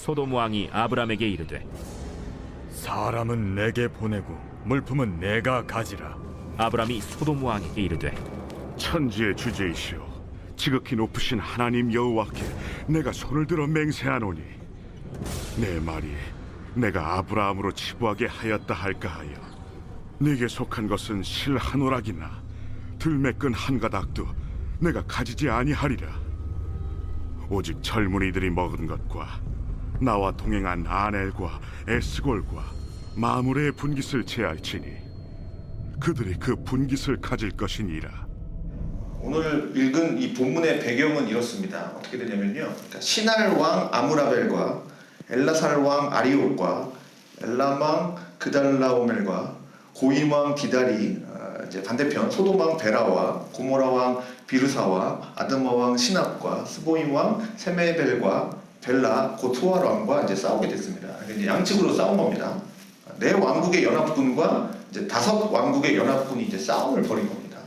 소돔 왕이 아브람에게 이르되 사람은 내게 보내고 물품은 내가 가지라. 아브람이 소돔 왕에게 이르되 천지의 주제이시오 지극히 높으신 하나님 여호와께 내가 손을 들어 맹세하노니 내 말이 내가 아브라함으로 치부하게 하였다 할까 하여 네게 속한 것은 실 한 오락이나 들매끈 한 가닥도 내가 가지지 아니하리라. 오직 젊은이들이 먹은 것과 나와 동행한 아넬과 에스골과 마므레의 분깃을 제할지니 그들이 그 분깃을 가질 것이니라. 오늘 읽은 이 본문의 배경은 이렇습니다. 어떻게 되냐면요, 그러니까 시날 왕 아무라벨과 엘라살 왕 아리옥과 엘람 왕 그달라오멜과 고임 왕 디달이 이제 반대편 소돔 왕 베라와 고모라 왕 비르사와 아드마 왕 시납과 스보임 왕 세메벨과 벨라 곧 소알 왕과 이제 싸우게 됐습니다. 그러니까 이제 양측으로 싸운 겁니다. 네 왕국의 연합군과 이제 5 왕국의 연합군이 이제 싸움을 벌인 겁니다.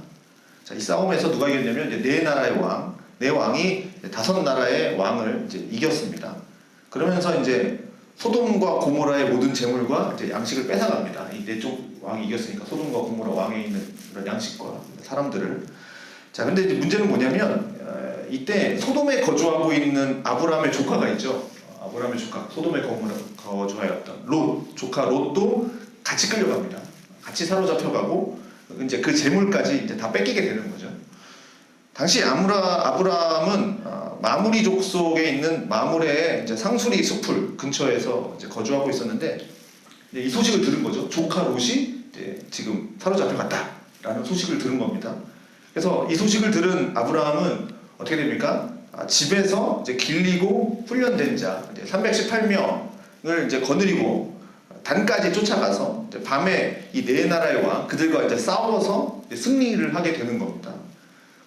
자, 이 싸움에서 누가 이겼냐면 이제 네 나라의 왕, 네 왕이 5 나라의 왕을 이제 이겼습니다. 그러면서 이제 소돔과 고모라의 모든 재물과 이제 양식을 뺏어갑니다. 이 네 쪽 왕이 이겼으니까 소돔과 고모라 왕에 있는 그런 양식과 사람들을. 자, 근데 이제 문제는 뭐냐면 이때 소돔에 거주하고 있는 아브라함의 조카가 있죠. 아브라함의 조카, 소돔에 거주하였던 롯, 조카 롯도 같이 끌려갑니다. 같이 사로잡혀가고 이제 그 재물까지 이제 다 뺏기게 되는 거죠. 당시 아브라함은 마무리 족속에 있는 마므레의 이제 상수리 숲을 근처에서 이제 거주하고 있었는데 이 소식을 들은 거죠. 조카 롯이 이제 지금 사로잡혀갔다라는 소식을 들은 겁니다. 그래서 이 소식을 들은 아브라함은 어떻게 됩니까? 집에서 이제 길리고 훈련된 자 318명을 이제 거느리고 단까지 쫓아가서 이제 밤에 이 네 나라의 왕 그들과 이제 싸워서 이제 승리를 하게 되는 겁니다.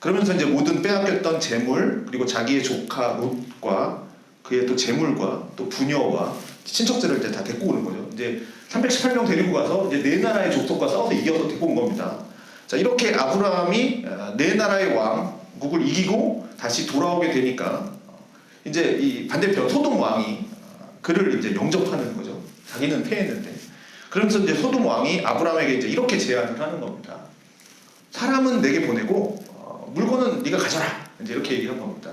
그러면서 이제 모든 빼앗겼던 재물 그리고 자기의 조카 롯과 그의 또 재물과 또 부녀와 친척들을 이제 다 데리고 오는 거죠. 이제 318명 데리고 가서 이제 네 나라의 족속과 싸워서 이겨서 데리고 온 겁니다. 자, 이렇게 아브라함이 네 나라의 왕국을 이기고 다시 돌아오게 되니까 이제 이 반대편 소돔 왕이 그를 이제 영접하는 거죠. 자기는 패했는데. 그러면서 이제 소돔 왕이 아브라함에게 이제 이렇게 제안을 하는 겁니다. 사람은 내게 보내고 물건은 네가 가져라. 이제 이렇게 얘기한 겁니다.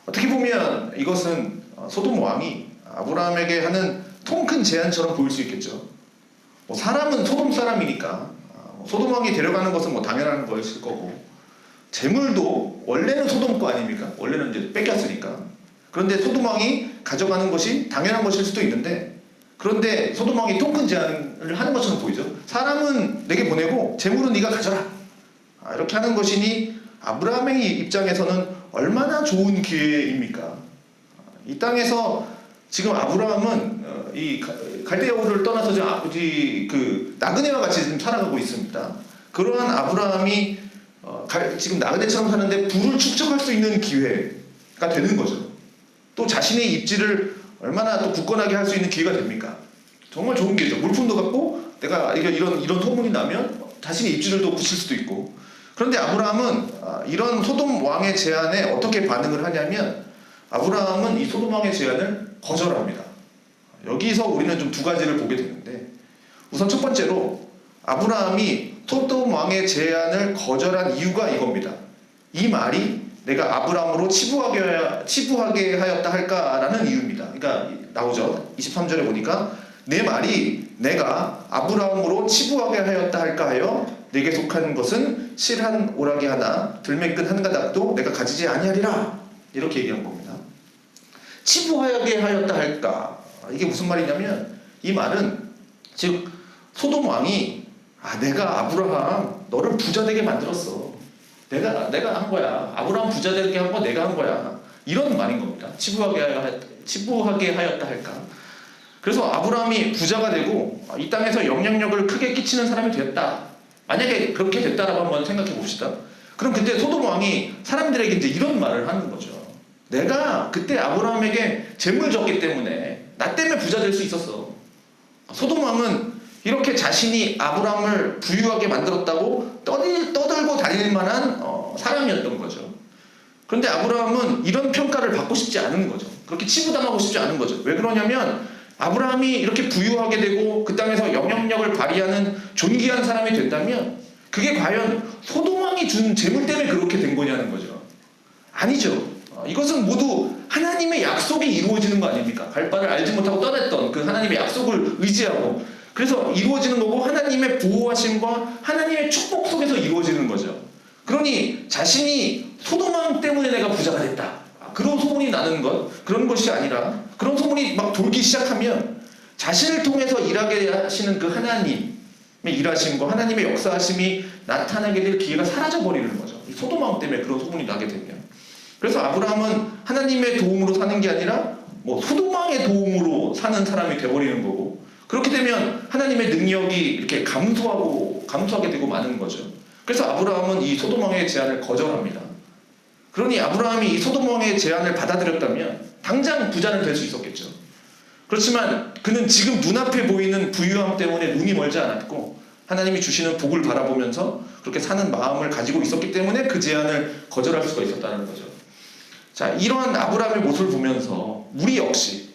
어떻게 보면 이것은 소돔 왕이 아브라함에게 하는 통 큰 제안처럼 보일 수 있겠죠. 뭐 사람은 소돔 사람이니까 소돔 왕이 데려가는 것은 뭐 당연한 것일 거고 재물도 원래는 소돔 거 아닙니까? 원래는 이제 뺏겼으니까. 그런데 소돔 왕이 가져가는 것이 당연한 것일 수도 있는데 그런데 소돔 왕이 통 큰 제안을 하는 것처럼 보이죠. 사람은 내게 보내고 재물은 네가 가져라. 이렇게 하는 것이니 아브라함의 입장에서는 얼마나 좋은 기회입니까? 이 땅에서 지금 아브라함은 이 갈대아우를 떠나서 그 나그네와 같이 지금 살아가고 있습니다. 그러한 아브라함이 지금 나그네처럼 사는데 부를 축적할 수 있는 기회가 되는 거죠. 또 자신의 입지를 얼마나 또 굳건하게 할 수 있는 기회가 됩니까? 정말 좋은 기회죠. 물품도 갖고 내가 이런 소문이 나면 자신의 입지를 또 굳힐 수도 있고. 그런데 아브라함은 이런 소돔 왕의 제안에 어떻게 반응을 하냐면 아브라함은 이 소돔 왕의 제안을 거절합니다. 여기서 우리는 좀 2가지를 보게 되는데 우선 첫 번째로 아브라함이 소돔 왕의 제안을 거절한 이유가 이겁니다. 이 말이 내가 아브라함으로 치부하게 하였다 할까라는 이유입니다. 그러니까 나오죠. 23절에 보니까 내 말이 내가 아브라함으로 치부하게 하였다 할까 하여 내게 속한 것은 실 한 오락이 하나 들매끈 한 가닥도 내가 가지지 아니하리라 이렇게 얘기한 겁니다. 치부하게 하였다 할까 이게 무슨 말이냐면 이 말은 즉 소돔 왕이 내가 아브라함 너를 부자 되게 만들었어. 내가 한 거야. 아브라함 부자 되게 한 거 내가 한 거야. 이런 말인 겁니다. 치부하게 하였다 할까. 그래서 아브라함이 부자가 되고 이 땅에서 영향력을 크게 끼치는 사람이 되었다. 만약에 그렇게 됐다라고 한번 생각해 봅시다. 그럼 그때 소돔 왕이 사람들에게 이제 이런 말을 하는 거죠. 내가 그때 아브라함에게 재물 줬기 때문에 나 때문에 부자 될 수 있었어. 소돔 왕은 이렇게 자신이 아브라함을 부유하게 만들었다고 떠들고 다닐 만한 사람이었던 거죠. 그런데 아브라함은 이런 평가를 받고 싶지 않은 거죠. 그렇게 치부당하고 싶지 않은 거죠. 왜 그러냐면 아브라함이 이렇게 부유하게 되고 그 땅에서 영향력을 발휘하는 존귀한 사람이 된다면 그게 과연 소돔왕이 준 재물 때문에 그렇게 된 거냐는 거죠. 아니죠. 이것은 모두 하나님의 약속이 이루어지는 거 아닙니까? 갈 바를 알지 못하고 떠났던 그 하나님의 약속을 의지하고 그래서 이루어지는 거고 하나님의 보호하심과 하나님의 축복 속에서 이루어지는 거죠. 그러니 자신이 소돔왕 때문에 내가 부자가 됐다. 그런 소문이 나는 것, 그런 것이 아니라 그런 소문이 막 돌기 시작하면 자신을 통해서 일하게 하시는 그 하나님의 일하심과 하나님의 역사하심이 나타나게 될 기회가 사라져버리는 거죠. 이 소돔왕 때문에 그런 소문이 나게 되면. 그래서 아브라함은 하나님의 도움으로 사는 게 아니라 뭐 소돔왕의 도움으로 사는 사람이 돼버리는 거고 그렇게 되면 하나님의 능력이 이렇게 감소하게 되고 마는 거죠. 그래서 아브라함은 이 소돔왕의 제안을 거절합니다. 그러니 아브라함이 이 소돔왕의 제안을 받아들였다면 당장 부자는 될 수 있었겠죠. 그렇지만 그는 지금 눈앞에 보이는 부유함 때문에 눈이 멀지 않았고 하나님이 주시는 복을 바라보면서 그렇게 사는 마음을 가지고 있었기 때문에 그 제안을 거절할 수가 있었다는 거죠. 자, 이러한 아브라함의 모습을 보면서 우리 역시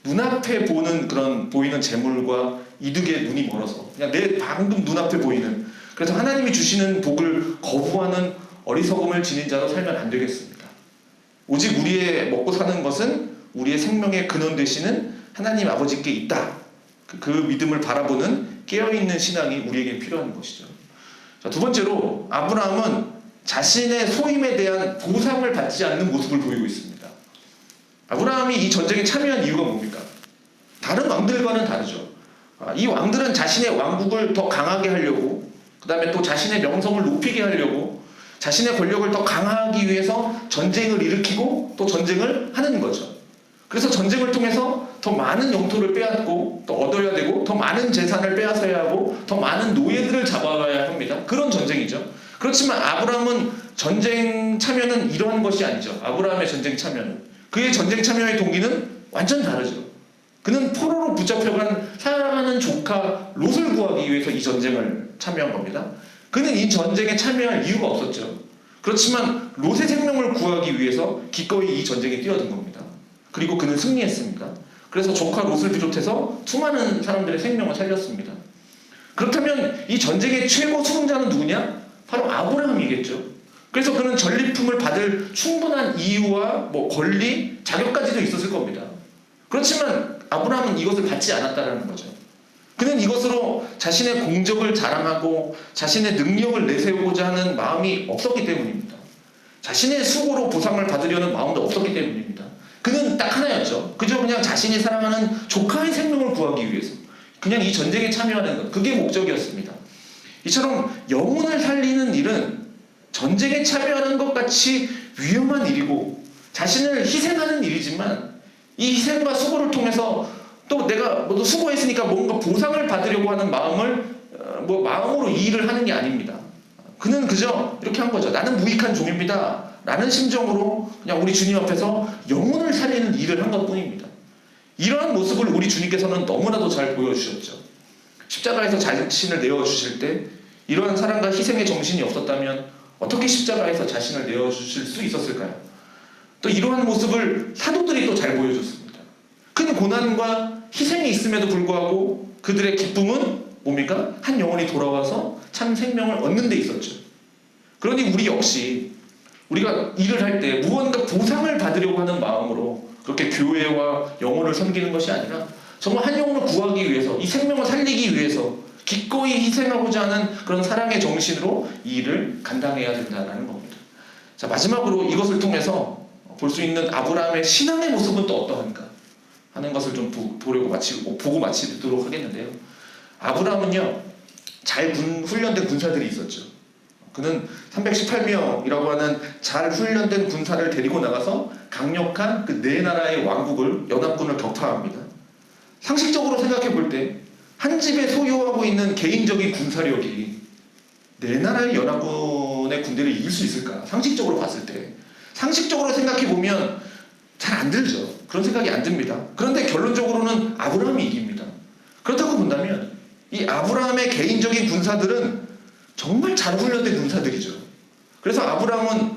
눈앞에 보이는 재물과 이득에 눈이 멀어서 그냥 내 방금 눈앞에 보이는 그래서 하나님이 주시는 복을 거부하는 어리석음을 지닌 자로 살면 안 되겠습니다. 오직 우리의 먹고 사는 것은 우리의 생명의 근원 되시는 하나님 아버지께 있다. 그 믿음을 바라보는 깨어있는 신앙이 우리에게 필요한 것이죠. 자, 두 번째로 아브라함은 자신의 소임에 대한 보상을 받지 않는 모습을 보이고 있습니다. 아브라함이 이 전쟁에 참여한 이유가 뭡니까? 다른 왕들과는 다르죠. 이 왕들은 자신의 왕국을 더 강하게 하려고 그 다음에 또 자신의 명성을 높이게 하려고 자신의 권력을 더 강화하기 위해서 전쟁을 일으키고 또 전쟁을 하는 거죠. 그래서 전쟁을 통해서 더 많은 영토를 빼앗고 또 얻어야 되고 더 많은 재산을 빼앗아야 하고 더 많은 노예들을 잡아가야 합니다. 그런 전쟁이죠. 그렇지만 아브라함은 전쟁 참여는 이러한 것이 아니죠. 아브라함의 전쟁 참여는 그의 전쟁 참여의 동기는 완전 다르죠. 그는 포로로 붙잡혀간 사랑하는 조카 롯을 구하기 위해서 이 전쟁을 참여한 겁니다. 그는 이 전쟁에 참여할 이유가 없었죠. 그렇지만 롯의 생명을 구하기 위해서 기꺼이 이 전쟁에 뛰어든 겁니다. 그리고 그는 승리했습니다. 그래서 조카 롯을 비롯해서 수많은 사람들의 생명을 살렸습니다. 그렇다면 이 전쟁의 최고 수능자는 누구냐? 바로 아브라함이겠죠. 그래서 그는 전리품을 받을 충분한 이유와 권리, 자격까지도 있었을 겁니다. 그렇지만 아브라함은 이것을 받지 않았다는 거죠. 그는 이것으로 자신의 공적을 자랑하고 자신의 능력을 내세우고자 하는 마음이 없었기 때문입니다. 자신의 수고로 보상을 받으려는 마음도 없었기 때문입니다. 그는 딱 하나였죠. 그저 그냥 자신이 사랑하는 조카의 생명을 구하기 위해서 그냥 이 전쟁에 참여하는 것, 그게 목적이었습니다. 이처럼 영혼을 살리는 일은 전쟁에 참여하는 것 같이 위험한 일이고 자신을 희생하는 일이지만 이 희생과 수고를 통해서 또 내가 모두 수고했으니까 뭔가 보상을 받으려고 하는 마음으로 이 일을 하는 게 아닙니다. 그는 그저 이렇게 한 거죠. 나는 무익한 종입니다. 라는 심정으로 그냥 우리 주님 앞에서 영혼을 살리는 일을 한 것뿐입니다. 이러한 모습을 우리 주님께서는 너무나도 잘 보여주셨죠. 십자가에서 자신을 내어주실 때 이러한 사랑과 희생의 정신이 없었다면 어떻게 십자가에서 자신을 내어주실 수 있었을까요? 또 이러한 모습을 사도들이 또 잘 보여줬습니다. 큰 고난과 희생이 있음에도 불구하고 그들의 기쁨은 뭡니까? 한 영혼이 돌아와서 참 생명을 얻는 데 있었죠. 그러니 우리 역시 우리가 일을 할 때 무언가 보상을 받으려고 하는 마음으로 그렇게 교회와 영혼을 섬기는 것이 아니라 정말 한 영혼을 구하기 위해서 이 생명을 살리기 위해서 기꺼이 희생하고자 하는 그런 사랑의 정신으로 이 일을 감당해야 된다는 겁니다. 자, 마지막으로 이것을 통해서 볼 수 있는 아브라함의 신앙의 모습은 또 어떠한가 하는 것을 좀 보고 마치도록 하겠는데요. 아브라함은요, 잘 훈련된 군사들이 있었죠. 그는 318명이라고 하는 잘 훈련된 군사를 데리고 나가서 강력한 그 네 나라의 왕국을 연합군을 격파합니다. 상식적으로 생각해 볼 때 한 집에 소유하고 있는 개인적인 군사력이 네 나라의 연합군의 군대를 이길 수 있을까? 상식적으로 봤을 때 상식적으로 생각해 보면 잘 안 들죠. 그런 생각이 안 듭니다. 그런데 결론적으로는 아브라함이 이깁니다. 그렇다고 본다면 이 아브라함의 개인적인 군사들은 정말 잘 훈련된 군사들이죠. 그래서 아브라함은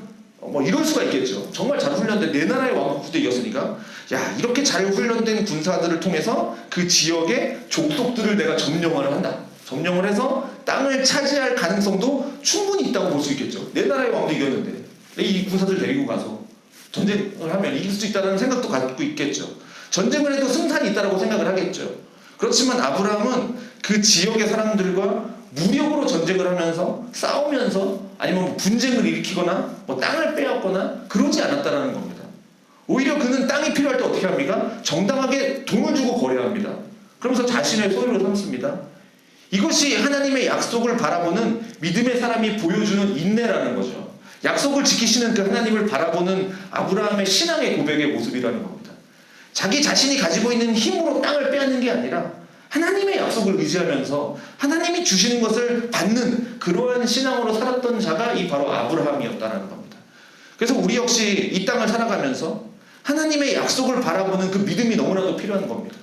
이럴 수가 있겠죠. 정말 잘 훈련된 네 나라의 왕국 부대 이겼으니까 야, 이렇게 잘 훈련된 군사들을 통해서 그 지역의 족속들을 내가 점령을 한다. 점령을 해서 땅을 차지할 가능성도 충분히 있다고 볼 수 있겠죠. 내 나라의 왕도 이겼는데 이 군사들 데리고 가서 전쟁을 하면 이길 수 있다는 생각도 갖고 있겠죠. 전쟁을 해도 승산이 있다고 생각을 하겠죠. 그렇지만 아브라함은 그 지역의 사람들과 무력으로 전쟁을 하면서 싸우면서 아니면 뭐 분쟁을 일으키거나 뭐 땅을 빼앗거나 그러지 않았다라는 겁니다. 오히려 그는 땅이 필요할 때 어떻게 합니까? 정당하게 돈을 주고 거래합니다. 그러면서 자신의 소유로 삼습니다. 이것이 하나님의 약속을 바라보는 믿음의 사람이 보여주는 인내라는 거죠. 약속을 지키시는 그 하나님을 바라보는 아브라함의 신앙의 고백의 모습이라는 겁니다. 자기 자신이 가지고 있는 힘으로 땅을 빼앗는 게 아니라 하나님의 약속을 의지하면서 하나님이 주시는 것을 받는 그러한 신앙으로 살았던 자가 이 바로 아브라함이었다는 겁니다. 그래서 우리 역시 이 땅을 살아가면서 하나님의 약속을 바라보는 그 믿음이 너무나도 필요한 겁니다.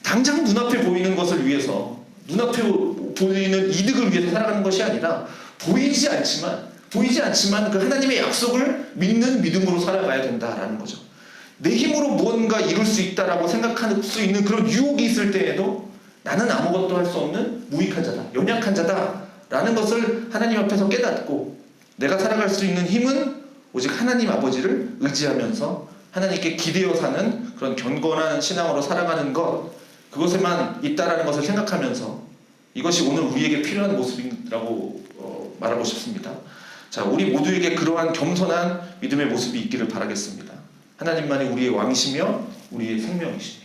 당장 눈앞에 보이는 것을 위해서, 눈앞에 보이는 이득을 위해서 살아가는 것이 아니라 보이지 않지만 그 하나님의 약속을 믿는 믿음으로 살아가야 된다라는 거죠. 내 힘으로 무언가 이룰 수 있다라고 생각할 수 있는 그런 유혹이 있을 때에도 나는 아무것도 할 수 없는 무익한 자다, 연약한 자다라는 것을 하나님 앞에서 깨닫고 내가 살아갈 수 있는 힘은 오직 하나님 아버지를 의지하면서 하나님께 기대어 사는 그런 견고한 신앙으로 살아가는 것, 그것에만 있다라는 것을 생각하면서 이것이 오늘 우리에게 필요한 모습이라고 말하고 싶습니다. 자, 우리 모두에게 그러한 겸손한 믿음의 모습이 있기를 바라겠습니다. 하나님만이 우리의 왕이시며 우리의 생명이시니